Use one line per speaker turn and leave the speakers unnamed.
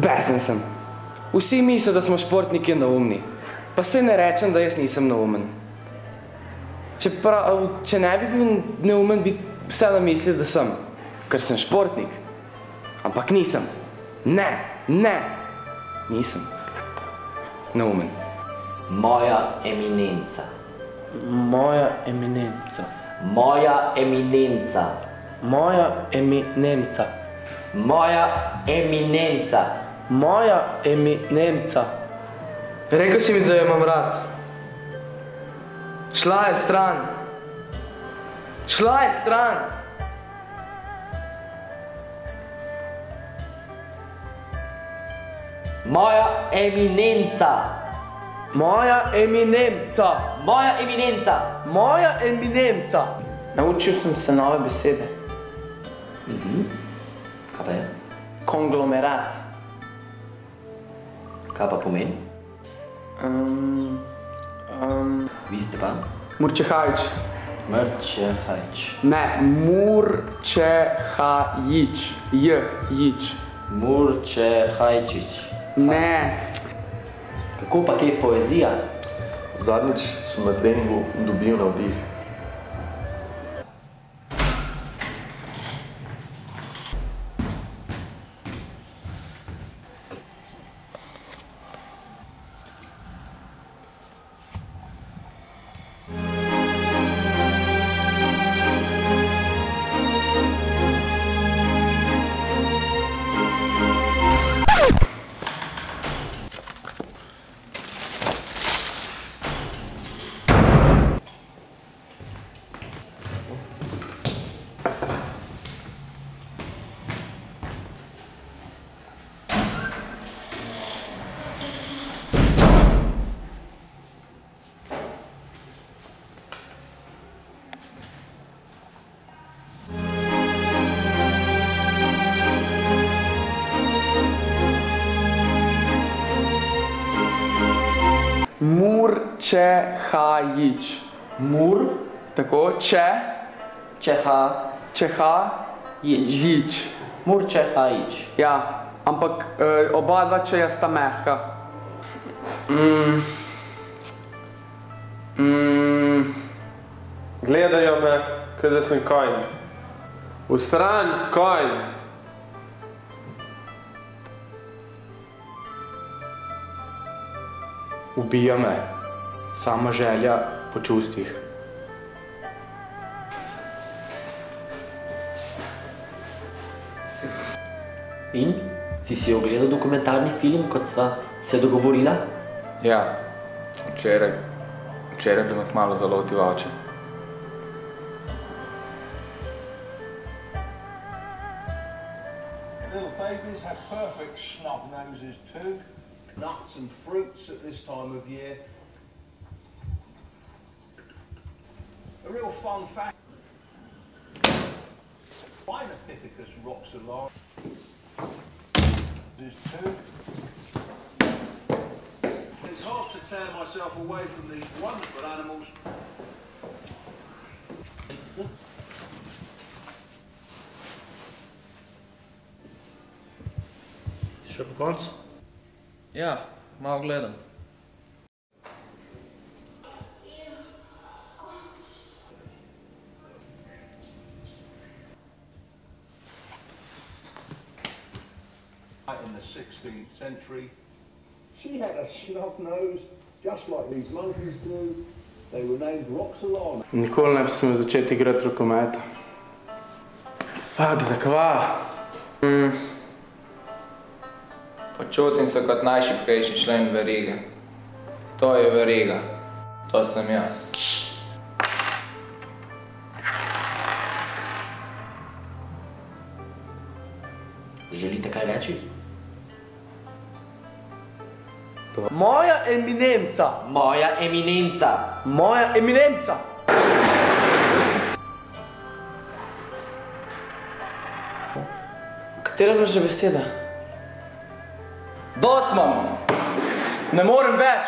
Besen sem. Vsi mislijo, da smo športniki neumni. Pa se ne rečem, da jaz nisem neumen. Če ne bi bil neumen, bi vse namislil, da sem. Ker sem športnik. Ampak nisem. Ne. Nisem. Neumen.
Moja eminenca.
Moja eminenca.
Moja eminenca.
Moja eminenca.
Moja eminenca.
Moja eminenca. Rekel si mi, da jo imam rad. Šla je stran. Šla je stran.
Moja eminenca.
Moja eminenca.
Moja eminenca.
Moja eminenca. Naučil sem se nove besede.
Kaj pa je?
Konglomerat.
Kaj pa pomeni? Vi ste pa?
Murčehajič.
Mrčehajič.
Ne, Murčehajič. Jič.
Murčehajčič.
Ne.
Kako pa kaj poezija?
Zadnjič sem na treningu dobil navdih.
Murčehajič.
Mur.
Tako, Čehajič.
Murčehajič.
Ja, ampak oba dva čeja sta mehka.
Gledajo me, kot da sem konj. Vstran, konj! Ubija me. Sama želja po čustvih.
In? Si ogledal dokumentarni film, kot sva se dogovorila?
Ja, včeraj bi me kmalu zalotil oče.
Little babies have perfect snub noses too. Nuts and fruits at this time of year. A real fun fact. Phytopithecus roxalara is too. It's hard to tear myself away from these wonderful animals.
Še po koncu?
Ja, malo gledam.
In the 16th century, she had a snub nose, just like these monkeys do. They were named Roxalana.
Nikoli ne bi smel začeti igrati rokometa. Fak, zakva?
Počutim se kot najšibkejši člen verige. To je veriga. To sem jaz.
Želite kaj reči?
Moja eminenca.
Moja eminenca.
Moja eminenca. Katera je že beseda?
Dost imam!
Ne morem več!